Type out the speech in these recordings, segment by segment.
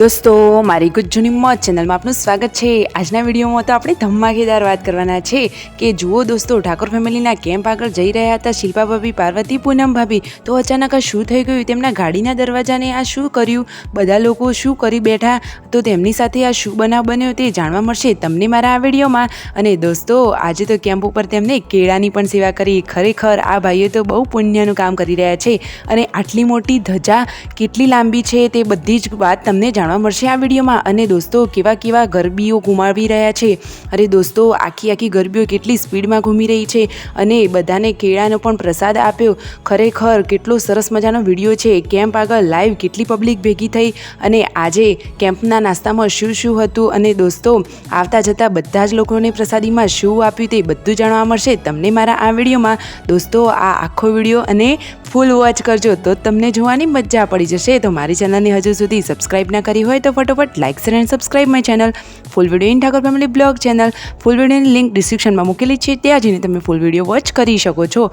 દોસ્તો મારી ગુજ્જુની મોજ ચેનલમાં આપનું સ્વાગત છે। આજના વિડીયોમાં તો આપણે ધમાકેદાર વાત કરવાના છે કે જુઓ દોસ્તો, ઠાકોર ફેમિલીના કેમ્પ આગળ જઈ રહ્યા હતા શિલ્પા ભાભી, પાર્વતી, પૂનમ ભાભી, તો અચાનક આ શું થઈ ગયું? તેમના ગાડીના દરવાજાને આ શું કર્યું? બધા લોકો શું કરી બેઠા? તો તેમની સાથે આ શું બનાવ બન્યો તે જાણવા મળશે તમને મારા આ વિડીયોમાં। અને દોસ્તો આજે તો કેમ્પ ઉપર તેમને કેળાની પણ સેવા કરી। ખરેખર આ ભાઈઓ તો બહુ પુણ્યનું કામ કરી રહ્યા છે અને આટલી મોટી ધજા કેટલી લાંબી છે તે બધી જ વાત તમને જાણવા મળશે આ વિડીયોમાં। અને દોસ્તો કેવા કેવા ગરબીઓ ઘુમાવી રહ્યા છે। અરે દોસ્તો આખી ગરબીઓ કેટલી સ્પીડમાં ઘૂમી રહી છે અને બધાને કેળાનો પણ પ્રસાદ આપ્યો। ખરેખર કેટલો સરસ મજાનો વિડીયો છે। કેમ્પ આગળ લાઈવ કેટલી પબ્લિક ભેગી થઈ અને આજે કેમ્પના નાસ્તામાં શું હતું અને દોસ્તો આવતા જતા બધા જ લોકોને પ્રસાદીમાં શું આપ્યું તે બધું જાણવા મળશે તમને મારા આ વિડીયોમાં। દોસ્તો આ આખો વિડીયો અને ફૂલ વોચ કરજો તો તમને જોવાની મજા પડી જશે। તો મારી ચેનલને હજુ સુધી સબસ્ક્રાઈબ ના કરી હોય તો ફટોફટ like share and subscribe my channel full video in Thakor family blog channel. Full વિડીયોની લિંક ડિસ્ક્રિપ્શનમાં મૂકેલી છે, ત્યાં જઈને તમે ફૂલ વિડીયો વોચ કરી શકો છો।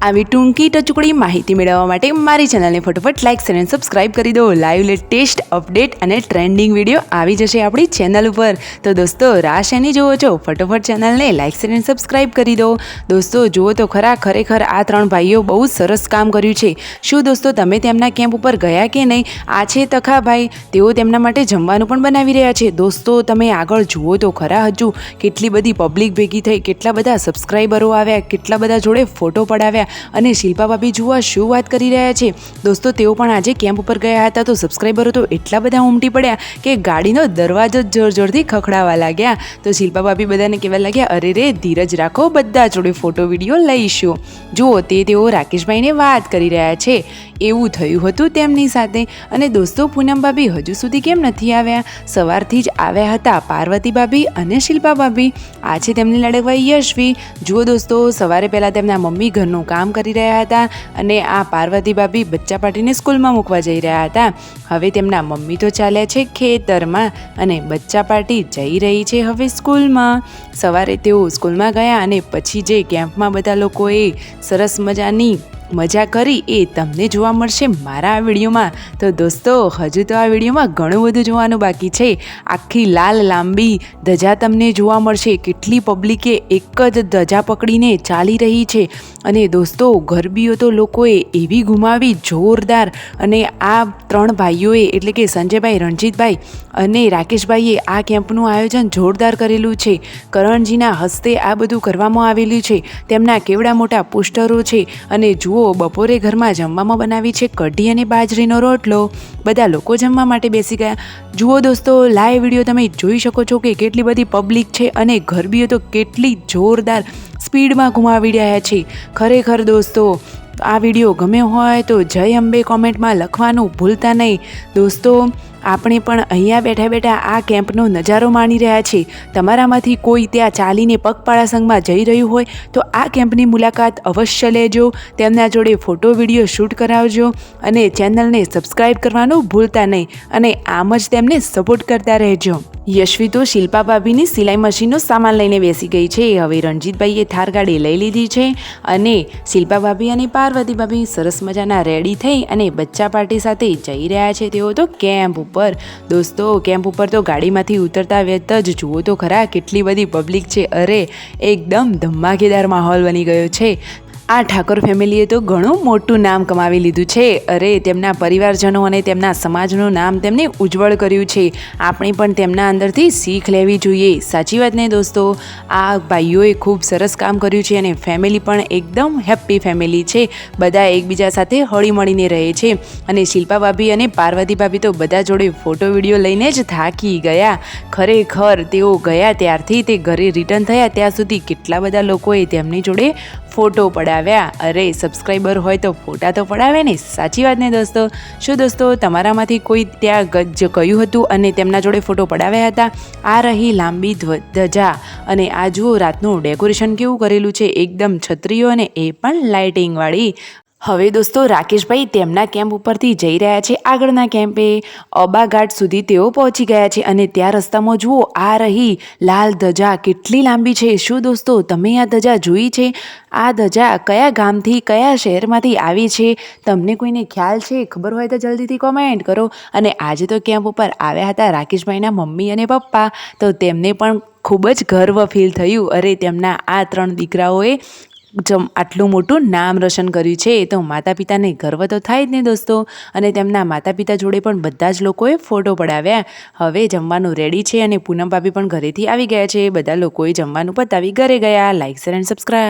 આવી ટૂંકી ટચુકડી માહિતી મેળવવા માટે મારી ચેનલને ફટોફટ લાઇક શેર એન્ડ સબસ્ક્રાઈબ કરી દો। લાઈવ લેટેસ્ટ અપડેટ અને ટ્રેન્ડિંગ વિડીયો આવી જશે આપણી ચેનલ ઉપર। તો દોસ્તો રાહ શેની જુઓ છો? ફટોફટ ચેનલને લાઇક શેર એન્ડ સબસ્ક્રાઈબ કરી દો। દોસ્તો જુઓ તો ખરા, ખરેખર આ ત્રણ ભાઈઓ બહુ સરસ કામ કર્યું છે। શું દોસ્તો તમે તેમના કેમ્પ ઉપર ગયા કે નહીં? આ છે તખાભાઈ, તેઓ તેમના માટે જમવાનું પણ બનાવી રહ્યા છે। દોસ્તો તમે આગળ જુઓ તો ખરા, હજુ કેટલી બધી પબ્લિક ભેગી થઈ, કેટલા બધા સબસ્ક્રાઈબરો આવ્યા, કેટલા બધા જોડે ફોટો પડાવ્યા અને શિલ્પા ભાભી જુઓ શું વાત કરી રહ્યા છે। દોસ્તો તેઓ પણ આજે કેમ્પ ઉપર ગયા હતા તો સબસ્ક્રાઈબરો તો એટલા બધા ઉમટી પડ્યા કે ગાડીનો દરવાજો જોરથી ખખડાવા લાગ્યા। તો શિલ્પા ભાભી બધાને કહેવા લાગ્યા, અરે રે ધીરજ રાખો, બધા જોડે ફોટો વિડીયો લઈશું। જુઓ તેઓ રાકેશભાઈને વાત કરી રહ્યા છે, એવું થયું હતું તેમની સાથે। અને દોસ્તો પૂનમ ભાભી હજુ સુધી કેમ નથી આવ્યા? સવારથી જ આવ્યા હતા પાર્વતી ભાભી અને શિલ્પા ભાભી। આ છે તેમની લાડકવાઈ યશવી। જુઓ દોસ્તો સવારે પહેલાં તેમના મમ્મી ઘરનું કામ કરી રહ્યા હતા અને આ પાર્વતી ભાભી બચ્ચા પાટીને સ્કૂલમાં મૂકવા જઈ રહ્યા હતા। હવે તેમના મમ્મી તો ચાલ્યા છે ખેતરમાં અને બચ્ચા પાટી જઈ રહી છે હવે સ્કૂલમાં। સવારે તેઓ સ્કૂલમાં ગયા અને પછી જે કેમ્પમાં બધા લોકોએ સરસ મજાની મજા કરી એ તમને જોવા મળશે મારા આ વિડીયોમાં। તો દોસ્તો હજુ તો આ વિડીયોમાં ઘણું બધું જોવાનું બાકી છે। આખી લાલ લાંબી ધજા તમને જોવા મળશે, કેટલી પબ્લિકે એક જ ધજા પકડીને ચાલી રહી છે। અને દોસ્તો ગરબીઓ તો લોકોએ એવી ઘુમાવી જોરદાર। અને આ ત્રણ ભાઈઓએ એટલે કે સંજયભાઈ, રણજીતભાઈ અને રાકેશભાઈએ આ કેમ્પનું આયોજન જોરદાર કરેલું છે। કરણજીના હસ્તે આ બધું કરવામાં આવેલું છે। તેમના કેવડા મોટા પોસ્ટરો છે અને જુઓ બપોરે ઘરમાં જમવામાં બનાવી છે કઢી અને બાજરીનો રોટલો। બધા લોકો જમવા માટે બેસી ગયા। જુઓ દોસ્તો લાઈવ વિડીયો તમે જોઈ શકો છો કે કેટલી બધી પબ્લિક છે અને ગરબીઓ તો કેટલી જોરદાર સ્પીડમાં ઘુમાવી રહ્યા છે। ખરેખર દોસ્તો આ વિડીયો ગમ્યો હોય તો જય અંબે કોમેન્ટમાં લખવાનું ભૂલતા નહીં। દોસ્તો આપણે પણ અહીંયા બેઠા બેઠા આ કેમ્પનો નજારો માણી રહ્યા છીએ। તમારામાંથી કોઈ ત્યાં ચાલીને પગપાળા સંઘમાં જઈ રહ્યું હોય તો આ કેમ્પની મુલાકાત અવશ્ય લેજો, તેમના જોડે ફોટો વિડીયો શૂટ કરાવજો અને ચેનલને સબસ્ક્રાઈબ કરવાનું ભૂલતા નહીં અને આમ જ તેમને સપોર્ટ કરતા રહેજો। યશવી તો શિલ્પા ભાભીની સિલાઈ મશીનનો સામાન લઈને બેસી ગઈ છે। હવે રણજીતભાઈએ થાર ગાડી લઈ લીધી છે અને શિલ્પા ભાભી અને પાર્વતી ભાભી સરસ મજાના રેડી થઈ અને બચ્ચા પાર્ટી સાથે જઈ રહ્યા છે તેઓ તો કેમ્પ ઉપર। દોસ્તો કેમ્પ ઉપર તો ગાડીમાંથી ઉતરતા વેત જ જુઓ તો ખરા કેટલી બધી પબ્લિક છે। અરે એકદમ ધમાકેદાર માહોલ બની ગયો છે। આ ઠાકોર ફેમિલીએ તો ઘણું મોટું નામ કમાવી લીધું છે। અરે તેમના પરિવારજનો અને તેમના સમાજનું નામ તેમને ઉજ્જવળ કર્યું છે। આપણે પણ તેમના અંદરથી શીખ લેવી જોઈએ, સાચી વાત ને દોસ્તો? આ ભાઈઓએ ખૂબ સરસ કામ કર્યું છે અને ફેમિલી પણ એકદમ હેપ્પી ફેમિલી છે। બધા એકબીજા સાથે હળી મળીને રહે છે અને શિલ્પા ભાભી અને પાર્વતી ભાભી તો બધા જોડે ફોટો વિડીયો લઈને જ થાકી ગયા। ખરેખર તેઓ ગયા ત્યારથી તે ઘરે રિટર્ન થયા ત્યાં સુધી કેટલા બધા લોકોએ તેમની જોડે ફોટો પડાવ્યા। અરે સબસ્ક્રાઈબર હોય તો ફોટા તો પડાવે ને, સાચી વાત ને દોસ્તો? શું દોસ્તો તમારામાંથી કોઈ ત્યાં ગયું હતું અને તેમના જોડે ફોટો પડાવ્યા હતા? આ રહી લાંબી ધજા અને આ જુઓ રાતનું ડેકોરેશન કેવું કરેલું છે, એકદમ છત્રીઓ અને એ પણ લાઇટિંગવાળી। હવે દોસ્તો રાકેશભાઈ તેમના કેમ્પ ઉપરથી જઈ રહ્યા છે આગળના કેમ્પે. અબા ઘાટ સુધી તેઓ પહોંચી ગયા છે અને ત્યાં રસ્તામાં જુઓ આ રહી લાલ ધજા કેટલી લાંબી છે. શું દોસ્તો તમે આ ધજા જોઈ છે? આ ધજા કયા ગામથી કયા શહેરમાંથી આવી છે? તમને કોઈને ખ્યાલ છે? ખબર હોય તો જલ્દીથી કોમેન્ટ કરો. અને આજે તો કેમ્પ ઉપર આવ્યા હતા રાકેશભાઈના મમ્મી અને પપ્પા, તો તેમને પણ ખૂબ જ ગર્વ ફીલ થયું. અરે તેમના આ 3 દીકરાઓએ આટલું મોટું નામ રોશન કર્યું છે તો માતા પિતાને ગર્વ તો થાય જ ને દોસ્તો. અને તેમના માતા પિતા જોડે પણ બધા જ લોકોએ ફોટો પડાવ્યા. હવે જમવાનું રેડી છે અને પૂનમ ભાભી પણ ઘરેથી આવી ગયા છે. બધા લોકોએ જમવાનું પતાવી ઘરે ગયા. Like share and subscribe.